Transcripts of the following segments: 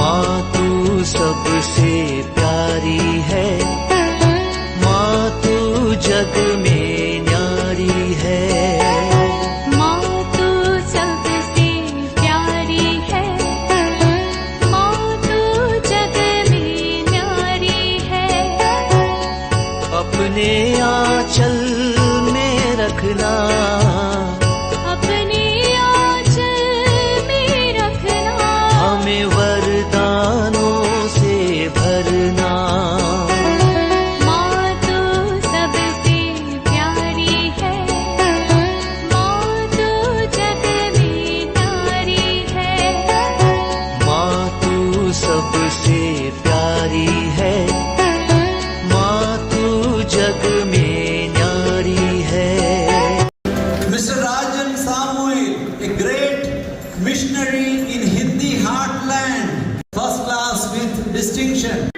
माँ तू सबसे प्यारी है, माँ तू जग में न्यारी है। माँ तू सबसे प्यारी है, माँ तू जग में न्यारी है। अपने आंचल में रखना, अपने आंचल में रखना। हमें वरदानों से भरना। माँ तू सबसे प्यारी है, माँ तू जग में न्यारी है। माँ तू सबसे प्यारी है, माँ तू जग में न्यारी है। Mr. Rajan Samuel, a great missionary in Hindi heartland, first class with distinction.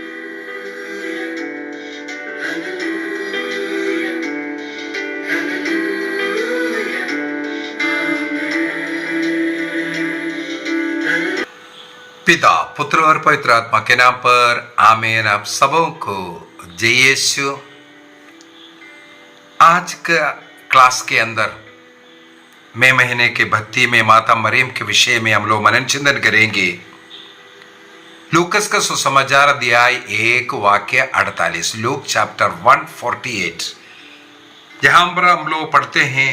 पिता, पुत्र और पवित्र आत्मा के नाम पर आमीन। आप सबों को जय यीशु। आज का क्लास के अंदर मई महीने के भक्ति में माता मरियम के विषय में हम लोग मनन चिंतन करेंगे। लूकस का सुसमाचार अध्याय 1 वाक्य 48, लूक चैप्टर 148, जहां पर हम लोग पढ़ते हैं,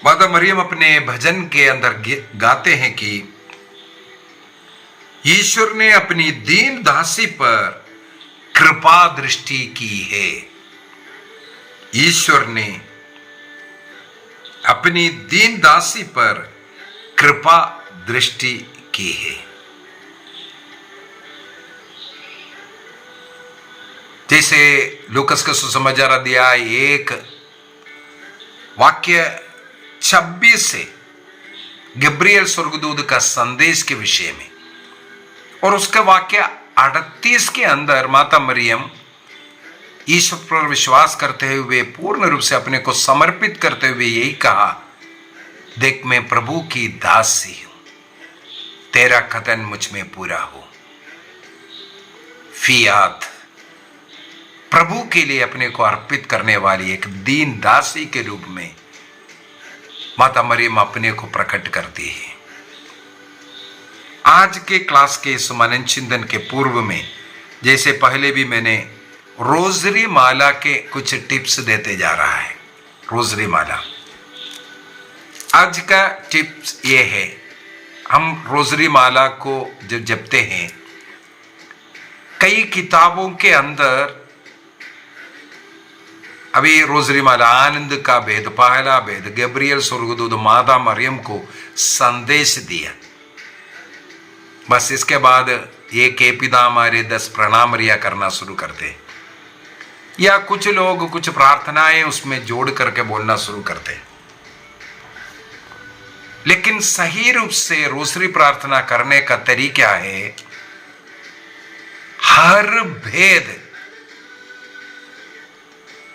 माता मरियम अपने भजन के अंदर गाते हैं कि ईश्वर ने अपनी दीन दासी पर कृपा दृष्टि की है। ईश्वर ने अपनी दीन दासी पर कृपा दृष्टि की है। जैसे लूकस का सुसमाचार अध्याय 1 वाक्य 26 से गब्रियल स्वर्गदूत का संदेश के विषय में, और उसका वाक्य 38 के अंदर माता मरियम ईश्वर पर विश्वास करते हुए पूर्ण रूप से अपने को समर्पित करते हुए यही कहा, देख मैं प्रभु की दासी हूं, तेरा कथन मुझ में पूरा हो। फियात, प्रभु के लिए अपने को अर्पित करने वाली एक दीन दासी के रूप में माता मरियम अपने को प्रकट करती है। आज के क्लास के इस मनन चिंतन के पूर्व में, जैसे पहले भी मैंने रोजरी माला के कुछ टिप्स देते जा रहा है। रोजरी माला, आज का टिप्स ये है, हम रोजरी माला को जब जपते हैं, कई किताबों के अंदर अभी रोजरी माला आनंद का भेद, पहला भेद, गब्रियल स्वर्गदूत माता मरियम को संदेश दिया। बस इसके बाद एक पिता हमारे 10 प्रणामरिया करना शुरू करते हैं, या कुछ लोग कुछ प्रार्थनाएं उसमें जोड़ करके बोलना शुरू करते हैं। लेकिन सही रूप से रोसरी प्रार्थना करने का तरीका है, हर भेद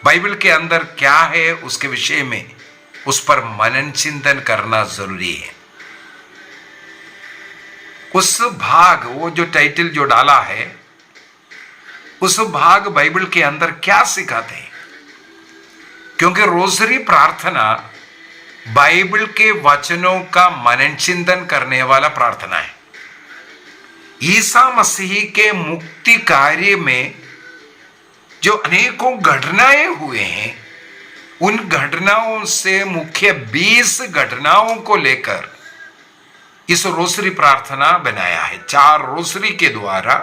बाइबल के अंदर क्या है उसके विषय में उस पर मनन चिंतन करना जरूरी है। उस भाग, वो जो टाइटल जो डाला है, उस भाग बाइबल के अंदर क्या सिखाते हैं, क्योंकि रोजरी प्रार्थना बाइबल के वचनों का मनन चिंतन करने वाला प्रार्थना है। ईसा मसीह के मुक्ति कार्य में जो अनेकों घटनाएं हुए हैं, उन घटनाओं से मुख्य 20 घटनाओं को लेकर इस रोसरी प्रार्थना बनाया है। 4 रोसरी के द्वारा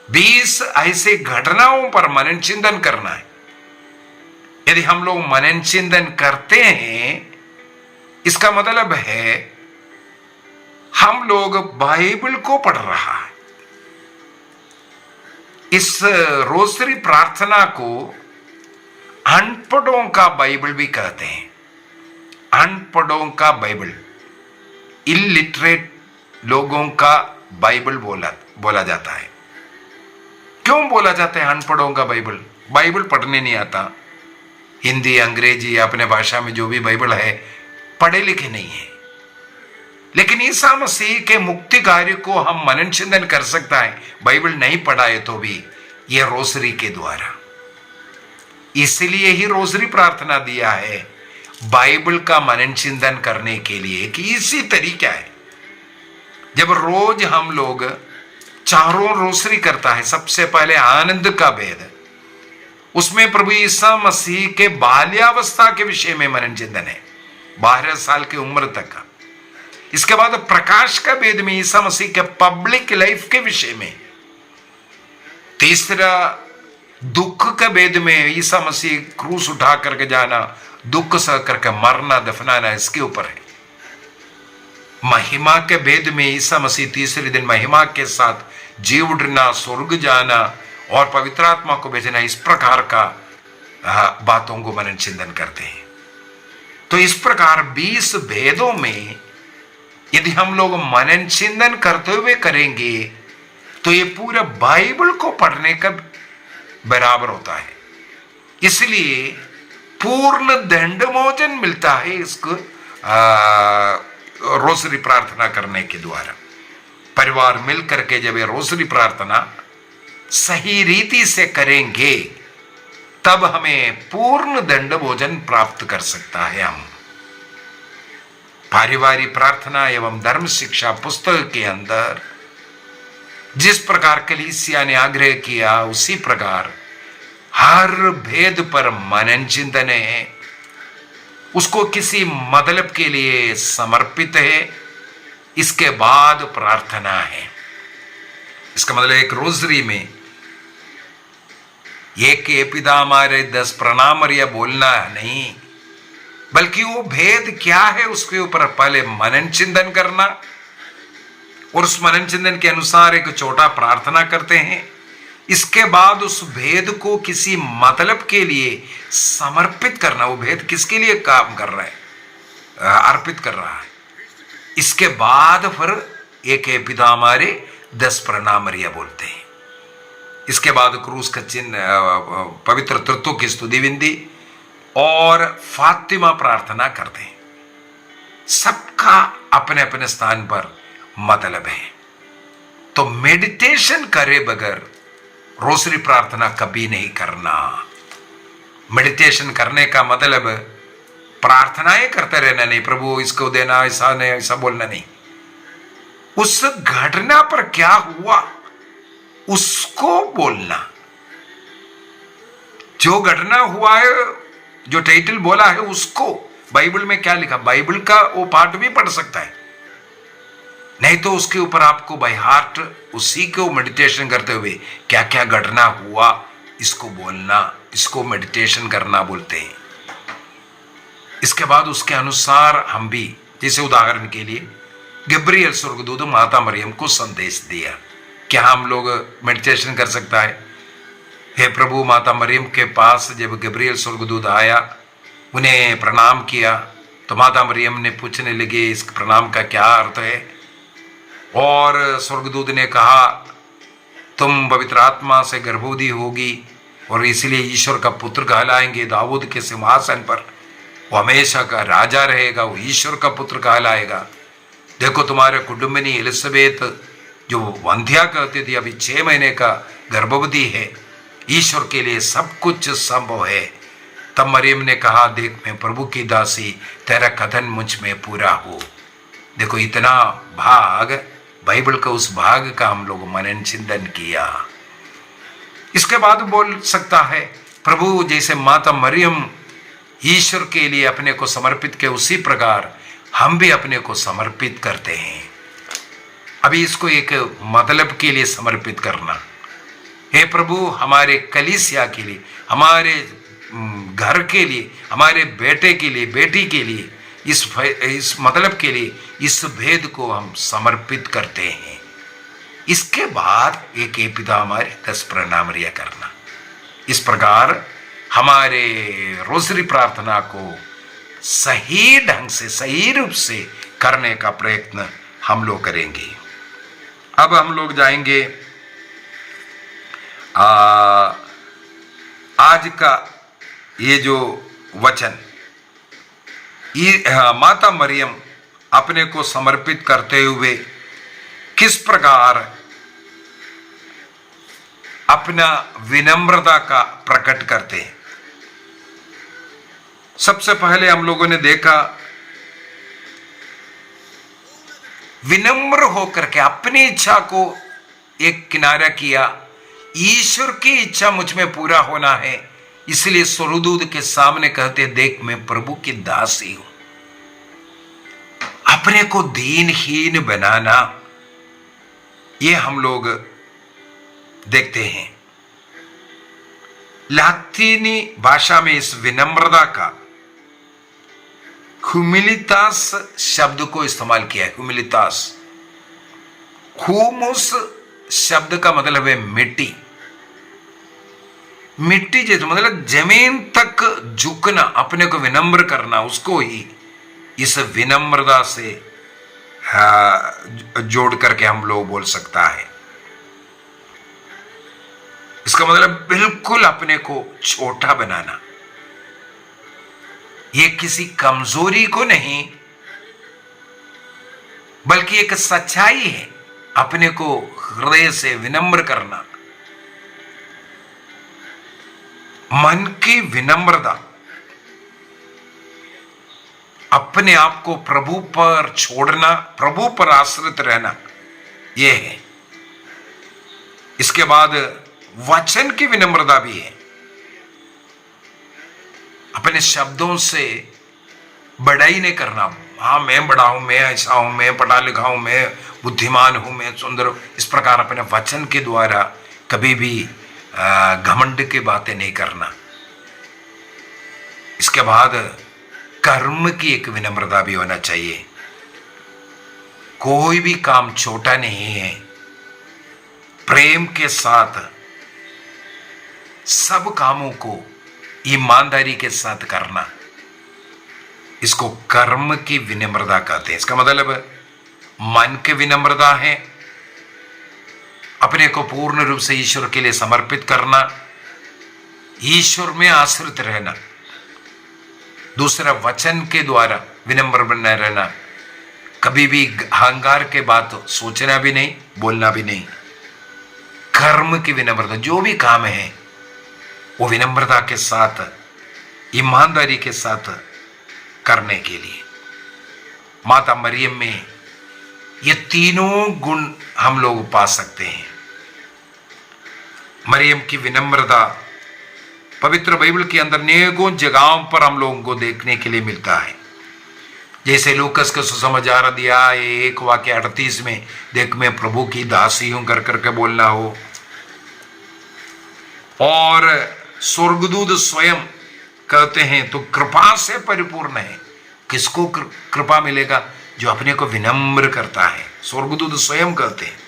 20 ऐसे घटनाओं पर मनन चिंतन करना है। यदि हम लोग मनन चिंतन करते हैं, इसका मतलब है हम लोग बाइबल को पढ़ रहा है। इस रोसरी प्रार्थना को अनपढ़ों का बाइबल भी कहते हैं। अनपढ़ों का बाइबल, इलिटरेट लोगों का बाइबल बोला जाता है। क्यों बोला जाता है अनपढ़ों का बाइबल? बाइबल पढ़ने नहीं आता, हिंदी अंग्रेजी या अपने भाषा में जो भी बाइबल है, पढ़े लिखे नहीं है। लेकिन ईसा मसीह के मुक्ति कार्य को हम मनन चिंतन कर सकता है, बाइबल नहीं पढ़ा है तो भी, ये रोसरी के द्वारा। इसलिए ही रोसरी प्रार्थना दिया है, बाइबल का मनन चिंतन करने के लिए, कि इसी तरीका है। जब रोज हम लोग चारों रोसरी करता है, सबसे पहले आनंद का भेद, उसमें प्रभु ईसा मसीह के बाल्यावस्था के विषय में मनन चिंतन है, 12 साल की उम्र तक का। इसके बाद प्रकाश का भेद में ईसा मसीह के पब्लिक लाइफ के विषय में। तीसरा दुख के भेद में ईसा मसीह क्रूस उठा करके जाना, दुख सह करके मरना, दफनाना, इसके ऊपर है। महिमा के भेद में ईसा मसीह तीसरे दिन महिमा के साथ जी उठना, स्वर्ग जाना और पवित्र आत्मा को भेजना, इस प्रकार का बातों को मनन चिंतन करते हैं। तो इस प्रकार 20 भेदों में यदि हम लोग मनन चिंतन करते हुए करेंगे तो ये पूरा बाइबल को पढ़ने का बराबर होता है। इसलिए पूर्ण दंड मोचन मिलता है इसको रोसरी प्रार्थना करने के द्वारा। परिवार मिल करके जब ये रोसरी प्रार्थना सही रीति से करेंगे तब हमें पूर्ण दंड भोजन प्राप्त कर सकता है। हम पारिवारिक प्रार्थना एवं धर्म शिक्षा पुस्तक के अंदर जिस प्रकार कलीसिया ने आग्रह किया, उसी प्रकार हर भेद पर मनन चिंतन है, उसको किसी मतलब के लिए समर्पित है, इसके बाद प्रार्थना है। इसका मतलब एक रोजरी में एक पिता हमारे 10 प्रणामर्य बोलना नहीं, बल्कि वो भेद क्या है उसके ऊपर पहले मनन चिंतन करना, और उस मनन चिंतन के अनुसार एक छोटा प्रार्थना करते हैं। इसके बाद उस भेद को किसी मतलब के लिए समर्पित करना, वो भेद किसके लिए काम कर रहा है, अर्पित कर रहा है। इसके बाद फिर एक पिता हमारे 10 प्रणामर्य बोलते हैं। इसके बाद क्रूस का चिन्ह, पवित्र तत्व की स्तुति विनती और फातिमा प्रार्थना करते हैं। सबका अपने अपने स्थान पर मतलब है। तो मेडिटेशन करे बगैर रोसरी प्रार्थना कभी नहीं करना। मेडिटेशन करने का मतलब प्रार्थनाएं करते रहना नहीं, प्रभु इसको देना, ऐसा नहीं, ऐसा बोलना नहीं। उस घटना पर क्या हुआ उसको बोलना। जो घटना हुआ है, जो टाइटल बोला है, उसको बाइबल में क्या लिखा, बाइबल का वो पार्ट भी पढ़ सकता है, नहीं तो उसके ऊपर आपको बाय हार्ट उसी को मेडिटेशन करते हुए क्या क्या घटना हुआ इसको बोलना, इसको मेडिटेशन करना बोलते हैं। इसके बाद उसके अनुसार हम भी, जैसे उदाहरण के लिए गब्रियल स्वर्गदूत माता मरियम को संदेश दिया, क्या हम लोग मेडिटेशन कर सकता है? हे प्रभु, माता मरियम के पास जब गब्रियल स्वर्गदूत आया, उन्हें प्रणाम किया, तो माता मरियम ने पूछने लगे इस प्रणाम का क्या अर्थ है, और स्वर्गदूत ने कहा तुम पवित्र आत्मा से गर्भवती होगी और इसलिए ईश्वर का पुत्र कहलाएंगे, दाऊद के सिंहासन पर वो हमेशा का राजा रहेगा, वो ईश्वर का पुत्र कहलाएगा। देखो तुम्हारे कुटुंबिनी एलिजाबेथ जो वंध्या कहती थी, अभी 6 महीने का गर्भवती है, ईश्वर के लिए सब कुछ संभव है। तब मरियम ने कहा, देख मैं प्रभु की दासी, तेरा कथन मुझ में पूरा हो। देखो इतना भाग, बाइबल का उस भाग का हम लोग मनन चिंतन किया। इसके बाद बोल सकता है, प्रभु जैसे माता मरियम ईश्वर के लिए अपने को समर्पित के, उसी प्रकार हम भी अपने को समर्पित करते हैं। अभी इसको एक मतलब के लिए समर्पित करना, हे प्रभु हमारे कलीसिया के लिए, हमारे घर के लिए, हमारे बेटे के लिए, बेटी के लिए, इस मतलब के लिए इस भेद को हम समर्पित करते हैं। इसके बाद एक पिता हमारे 10 प्रणामर्य करना। इस प्रकार हमारे रोसरी प्रार्थना को सही ढंग से, सही रूप से करने का प्रयत्न हम लोग करेंगे। अब हम लोग जाएंगे आज का ये जो वचन, माता मरियम अपने को समर्पित करते हुए किस प्रकार अपना विनम्रता का प्रकट करते हैं। सबसे पहले हम लोगों ने देखा विनम्र होकर के अपनी इच्छा को एक किनारा किया, ईश्वर की इच्छा मुझ में पूरा होना है, इसलिए स्वर्गदूत के सामने कहते देख मैं प्रभु की दासी हूं। अपने को दीनहीन बनाना ये हम लोग देखते हैं। लातीनी भाषा में इस विनम्रता का ह्यूमिलिटास शब्द को इस्तेमाल किया है। ह्यूमिलिटास, हुमुस शब्द का मतलब है मिट्टी। मिट्टी जैसे मतलब जमीन तक झुकना, अपने को विनम्र करना, उसको ही इस विनम्रता से जोड़ करके हम लोग बोल सकता है। इसका मतलब बिल्कुल अपने को छोटा बनाना। ये किसी कमजोरी को नहीं बल्कि एक सच्चाई है, अपने को हृदय से विनम्र करना। मन की विनम्रता, अपने आप को प्रभु पर छोड़ना, प्रभु पर आश्रित रहना, यह है। इसके बाद वचन की विनम्रता भी है। अपने शब्दों से बड़ाई नहीं करना, हाँ मैं बड़ा हूं, मैं ऐसा हूं, मैं पढ़ा लिखा हूं, मैं बुद्धिमान हूं, मैं सुंदर हूं। इस प्रकार अपने वचन के द्वारा कभी भी घमंड की बातें नहीं करना। इसके बाद कर्म की एक विनम्रता भी होना चाहिए। कोई भी काम छोटा नहीं है, प्रेम के साथ सब कामों को ईमानदारी के साथ करना, इसको कर्म की विनम्रता कहते हैं। इसका मतलब मन की विनम्रता है, अपने को पूर्ण रूप से ईश्वर के लिए समर्पित करना, ईश्वर में आश्रित रहना। दूसरा, वचन के द्वारा विनम्र बना रहना, कभी भी अहंकार के बात सोचना भी नहीं, बोलना भी नहीं। कर्म की विनम्रता, जो भी काम है वो विनम्रता के साथ, ईमानदारी के साथ करने के लिए। माता मरियम में ये तीनों गुण हम लोग पा सकते हैं। मरियम की विनम्रता पवित्र बाइबल के अंदर अनेकों जगहों पर हम लोगों को देखने के लिए मिलता है। जैसे लूकस का सुसमाचार अध्याय 1 वाक्य 38 में देख मैं प्रभु की दासी हूं कर करके बोलना हो, और स्वर्गदूत स्वयं कहते हैं तो कृपा से परिपूर्ण है। किसको कृपा मिलेगा? जो अपने को विनम्र करता है, स्वर्गदूत स्वयं कहते हैं।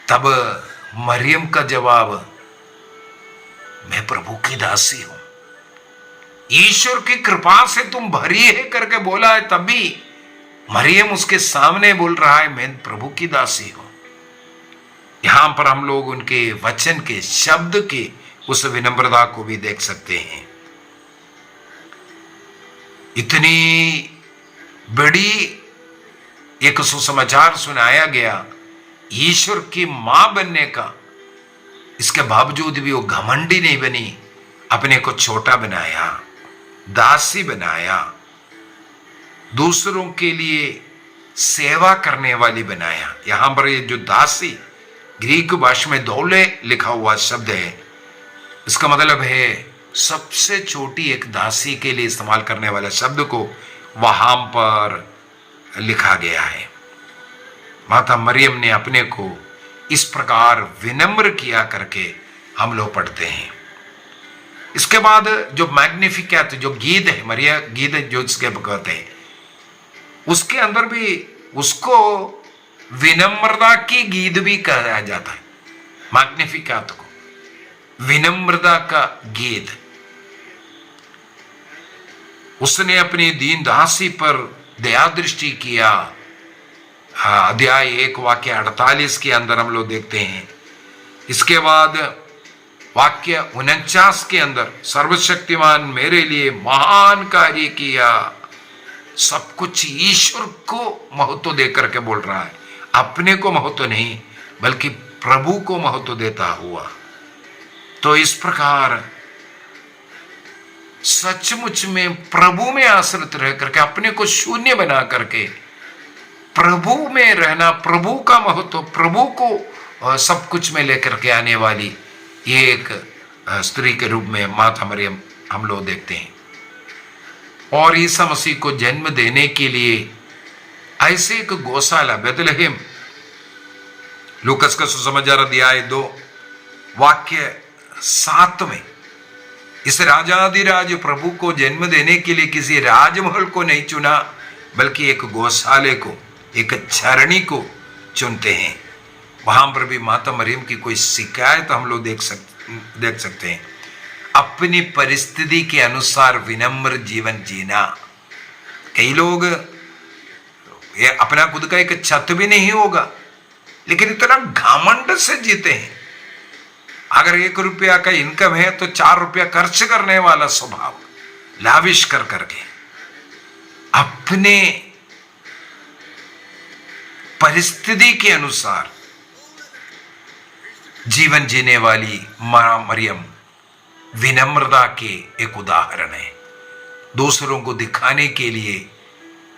तब मरियम का जवाब मैं प्रभु की दासी हूं, ईश्वर की कृपा से तुम भरी है करके बोला है। तभी मरियम उसके सामने बोल रहा है मैं प्रभु की दासी हूं। यहां पर हम लोग उनके वचन के शब्द के उस विनम्रता को भी देख सकते हैं। इतनी बड़ी एक सुसमाचार सुनाया गया ईश्वर की मां बनने का, इसके बावजूद भी वो घमंडी नहीं बनी, अपने को छोटा बनाया, दासी बनाया, दूसरों के लिए सेवा करने वाली बनाया। यहां पर ये जो दासी ग्रीक भाषा में दौले लिखा हुआ शब्द है, इसका मतलब है सबसे छोटी एक दासी के लिए इस्तेमाल करने वाला शब्द को वहां पर लिखा गया है। माता मरियम ने अपने को इस प्रकार विनम्र किया करके हम लोग पढ़ते हैं। इसके बाद जो मैग्निफिकेट जो गीत है, मरिया गीत जो इसके कहते हैं, उसके अंदर भी उसको विनम्रता की गीत भी कहा जाता है। मैग्निफिकेट को विनम्रता का गीत। उसने अपनी दीन दासी पर दया दृष्टि किया। अध्याय 1 वाक्य 48 के अंदर हम लोग देखते हैं। इसके बाद वाक्य 49 के अंदर सर्वशक्तिमान मेरे लिए महान कार्य किया, सब कुछ ईश्वर को महत्व दे करके बोल रहा है, अपने को महत्व नहीं बल्कि प्रभु को महत्व देता हुआ। तो इस प्रकार सचमुच में प्रभु में आश्रित रह करके अपने को शून्य बना करके प्रभु में रहना, प्रभु का महत्व, प्रभु को सब कुछ में लेकर के आने वाली ये एक स्त्री के रूप में माता मरियम हम लोग देखते हैं। और ईसा मसीह को जन्म देने के लिए ऐसे एक गौशाला बेथलेहम, लूकस का सुसमाचार अध्याय 2 वाक्य 7 में, इस राजाधिराज प्रभु को जन्म देने के लिए किसी राजमहल को नहीं चुना बल्कि एक गौशाले को, एक चरणी को चुनते हैं। वहां पर भी माता मरियम की कोई शिकायत हम लोग देख सकते हैं। अपनी परिस्थिति के अनुसार विनम्र जीवन जीना। कई लोग ये अपना खुद का एक छत भी नहीं होगा लेकिन इतना घमंड से जीते हैं। अगर 1 रुपया का इनकम है तो 4 रुपया खर्च करने वाला स्वभाव, लाविश कर करके अपने परिस्थिति के अनुसार जीवन जीने वाली मां मरियम विनम्रता के एक उदाहरण है। दूसरों को दिखाने के लिए,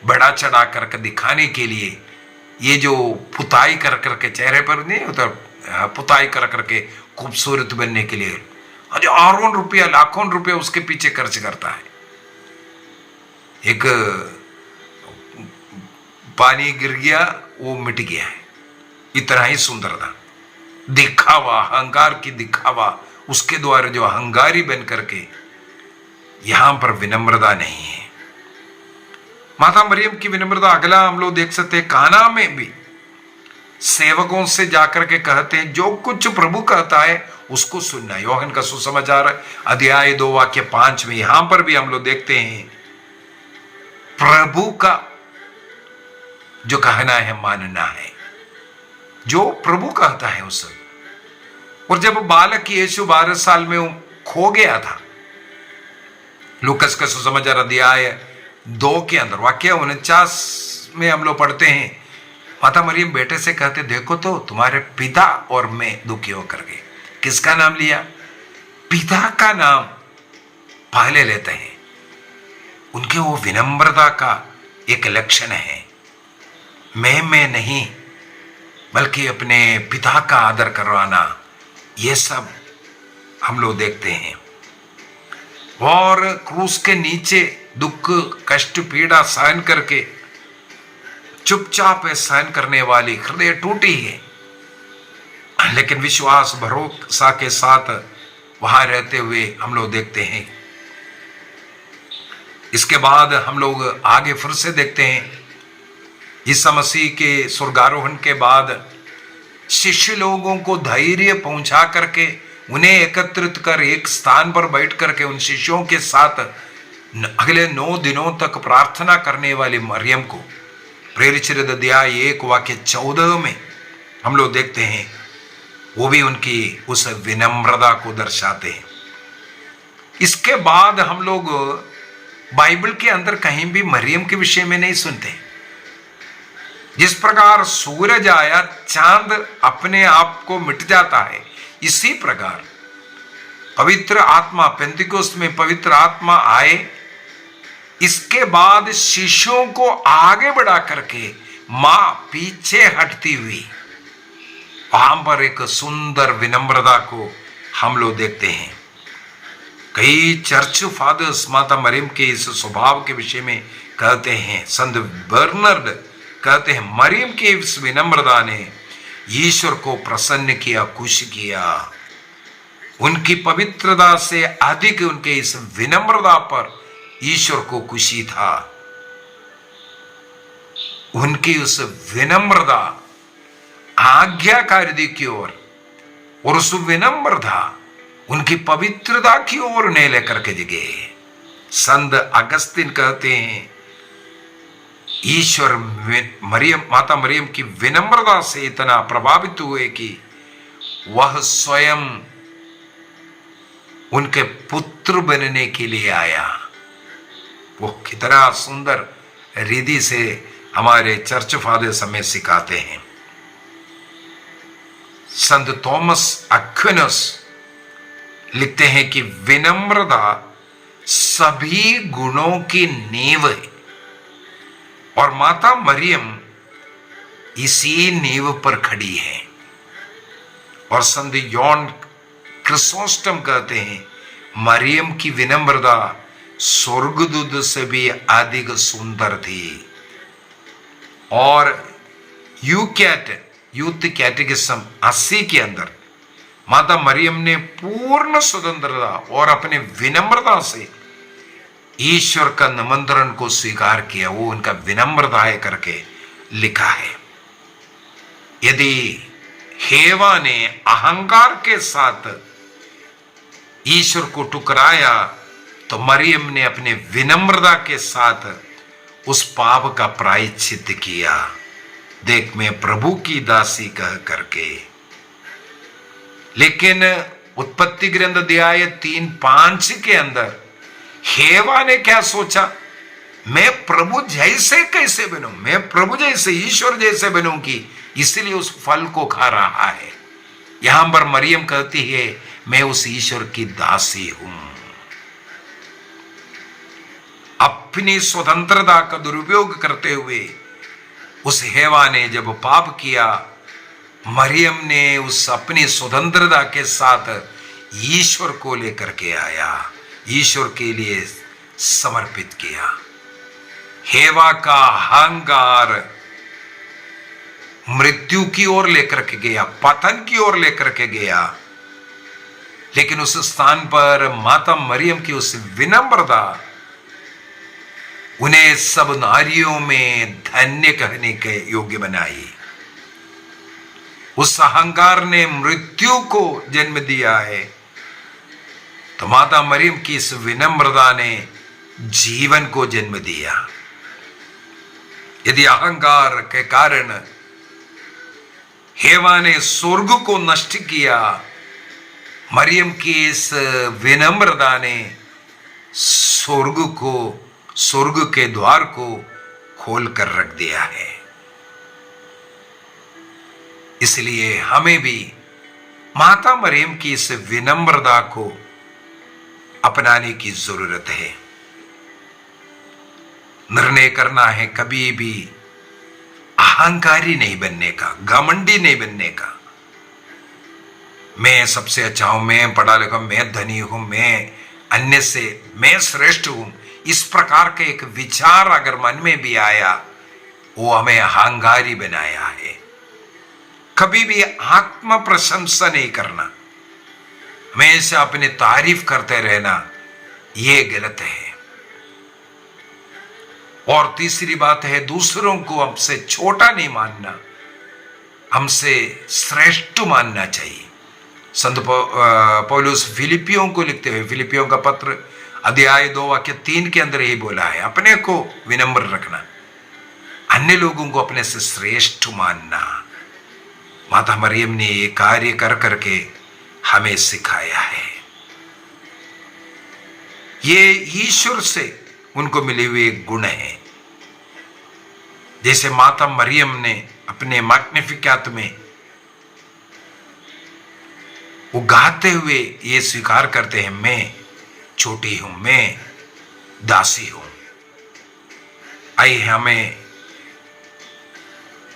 बड़ा चढ़ा करके दिखाने के लिए, ये जो पुताई कर करके चेहरे पर नहीं होता, पुताई कर करके खूबसूरत बनने के लिए हजारों रुपया, लाखों रुपया उसके पीछे खर्च करता है। एक पानी गिर गया, वो मिट गया है, इतना ही सुंदरता, दिखावा, अहंकार की दिखावा, उसके द्वारा जो अहंकारी बन करके, यहां पर विनम्रता नहीं है। माता मरियम की विनम्रता अगला हम लोग देख सकते हैं। काना में भी सेवकों से जाकर के कहते हैं जो कुछ प्रभु कहता है उसको सुनना। योहन का सुसमाचार अध्याय 2 वाक्य 5 में यहां पर भी हम लोग देखते हैं प्रभु का जो कहना है मानना है, जो प्रभु कहता है उस। और जब बालक यीशु 12 साल में खो गया था, लूकस का सुसमाचार अध्याय 2 के अंदर वाक्य 49 में हम लोग पढ़ते हैं, माता मरियम बेटे से कहते देखो तो तुम्हारे पिता और मैं दुखी होकर गए। किसका नाम लिया? पिता का नाम पहले लेते हैं। उनके वो विनम्रता का एक लक्षण है। मैं नहीं बल्कि अपने पिता का आदर करवाना, ये सब हम लोग देखते हैं। और क्रूस के नीचे दुख, कष्ट, पीड़ा सहन करके चुपचाप सहन करने वाली, हृदय टूटी है लेकिन विश्वास भरोसा के साथ वहां रहते हुए हम लोग देखते हैं। इसके बाद हम लोग आगे फिर से देखते हैं, ईसा मसीह के स्वर्गारोहण के बाद शिष्य लोगों को धैर्य पहुंचा करके उन्हें एकत्रित कर एक स्थान पर बैठ करके उन शिष्यों के साथ अगले 9 दिनों तक प्रार्थना करने वाली मरियम को प्रेरित अध्याय 1 वाक्य 14 में हम लोग देखते हैं। वो भी उनकी उस विनम्रता को दर्शाते हैं। इसके बाद हम लोग बाइबल के अंदर कहीं भी मरियम के विषय में नहीं सुनते। जिस प्रकार सूरज आया, चांद अपने आप को मिट जाता है, इसी प्रकार पवित्र आत्मा, पेंतिकोस्त में पवित्र आत्मा आए, इसके बाद शिष्यों को आगे बढ़ा करके मां पीछे हटती हुई वहां पर एक सुंदर विनम्रता को हम लोग देखते हैं। कई चर्च फादर्स माता मरियम के इस स्वभाव के विषय में कहते हैं। संत बर्नर्ड कहते हैं मरियम की इस विनम्रता ने ईश्वर को प्रसन्न किया, खुश किया। उनकी पवित्रता से अधिक उनके इस विनम्रता पर ईश्वर को खुशी था। उनकी उस विनम्रता आज्ञाकारिता की ओर और उस विनम्रता उनकी पवित्रता की ओर उन्हें लेकर के गए। संत अगस्तिन कहते हैं ईश्वर मरियम, माता मरियम की विनम्रता से इतना प्रभावित हुए कि वह स्वयं उनके पुत्र बनने के लिए आया। वो कितना सुंदर रिधि से हमारे चर्च फादर्स हमें सिखाते हैं। संत थॉमस एक्विनस लिखते हैं कि विनम्रता सभी गुणों की नींव है और माता मरियम इसी नींव पर खड़ी है। और संत यॉन क्रिसोस्टम कहते हैं मरियम की विनम्रता स्वर्गदूत से भी अधिक सुंदर थी। और यूथ कैटेकिज्म 80 के अंदर माता मरियम ने पूर्ण स्वतंत्रता और अपने विनम्रता से ईश्वर का निमंत्रण को स्वीकार किया। वो उनका विनम्रता है करके लिखा है। यदि हेवा ने अहंकार के साथ ईश्वर को टुकराया तो मरियम ने अपने विनम्रता के साथ उस पाप का प्रायश्चित किया। देख मैं प्रभु की दासी कह करके। लेकिन उत्पत्ति ग्रंथ अध्याय 3:5 के अंदर हेवा ने क्या सोचा, मैं प्रभु जैसे कैसे बनूं, मैं प्रभु जैसे ईश्वर जैसे बनूंगी, इसलिए उस फल को खा रहा है। यहां पर मरियम कहती है मैं उस ईश्वर की दासी हूं। अपनी स्वतंत्रता का दुरुपयोग करते हुए उस हेवा ने जब पाप किया, मरियम ने उस अपनी स्वतंत्रता के साथ ईश्वर को लेकर के आया, ईश्वर के लिए समर्पित किया। हेवा का अहंकार मृत्यु की ओर लेकर के गया, पतन की ओर लेकर के गया। लेकिन उस स्थान पर माता मरियम की उस विनम्रता उन्हें सब नारियों में धन्य कहने के योग्य बनाई। उस अहंकार ने मृत्यु को जन्म दिया है, तो माता मरियम की इस विनम्रता ने जीवन को जन्म दिया। यदि अहंकार के कारण हेवा ने स्वर्ग को नष्ट किया, मरियम की इस विनम्रता ने स्वर्ग के द्वार को खोल कर रख दिया है। इसलिए हमें भी माता मरियम की इस विनम्रता को अपनाने की जरूरत है। निर्णय करना है कभी भी अहंकारी नहीं बनने का, घमंडी नहीं बनने का। मैं सबसे अच्छा हूं, मैं पढ़ा लिखा, मैं धनी हूं, मैं अन्य से मैं श्रेष्ठ हूं, इस प्रकार का एक विचार अगर मन में भी आया, वो हमें अहंकारी बनाया है। कभी भी आत्म प्रशंसा नहीं करना, हमेशा अपनी तारीफ करते रहना, ये गलत है। और तीसरी बात है दूसरों को हमसे छोटा नहीं मानना, हमसे श्रेष्ठ मानना चाहिए। संत पौलुस फिलिपियों को लिखते हुए फिलिपियों का पत्र अध्याय 2 वाक्य 3 के अंदर यही बोला है, अपने को विनम्र रखना, अन्य लोगों को अपने से श्रेष्ठ मानना। माता मरियम ने ये कार्य कर करके हमें सिखाया है। ये ईश्वर से उनको मिले हुए गुण हैं। जैसे माता मरियम ने अपने मैग्निफिकेट में वो गाते हुए ये स्वीकार करते हैं, मैं छोटी हूं, मैं दासी हूं। आइए हमें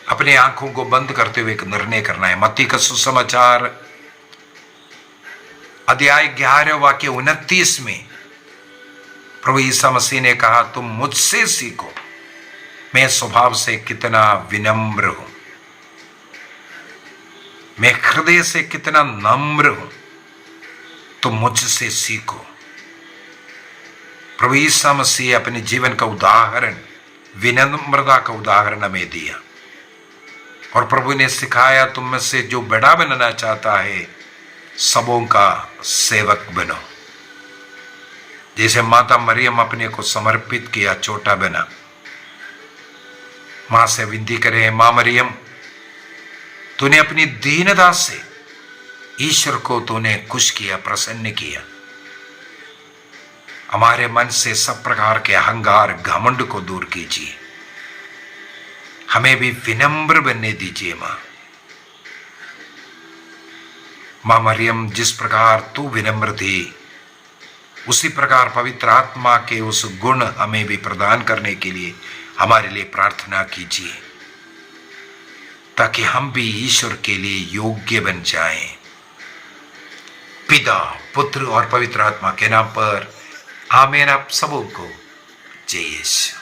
अपने आंखों को बंद करते हुए एक निर्णय करना है। मत्ती का सुसमाचार अध्याय 11 वाक्य 29 में प्रभु ईसा मसीह ने कहा, तुम मुझसे सीखो, मैं स्वभाव से कितना विनम्र हूं, मैं हृदय से कितना नम्र हूं, तुम मुझसे सीखो। प्रभु ईसा मसीह अपने जीवन का उदाहरण, विनम्रता का उदाहरण हमें दिया। और प्रभु ने सिखाया, तुम में से जो बड़ा बनना चाहता है सबों का सेवक बनो। जैसे माता मरियम अपने को समर्पित किया, छोटा बना। मां से विनती करें, मां मरियम, तूने अपनी दीनता से ईश्वर को तूने खुश किया, प्रसन्न किया। हमारे मन से सब प्रकार के अहंकार, घमंड को दूर कीजिए। हमें भी विनम्र बनने दीजिए मां। मां मरियम, जिस प्रकार तू विनम्र थी, उसी प्रकार पवित्र आत्मा के उस गुण हमें भी प्रदान करने के लिए हमारे लिए प्रार्थना कीजिए, ताकि हम भी ईश्वर के लिए योग्य बन जाएं। पिता, पुत्र और पवित्र आत्मा के नाम पर आमीन। आप सबों को जय यीशु।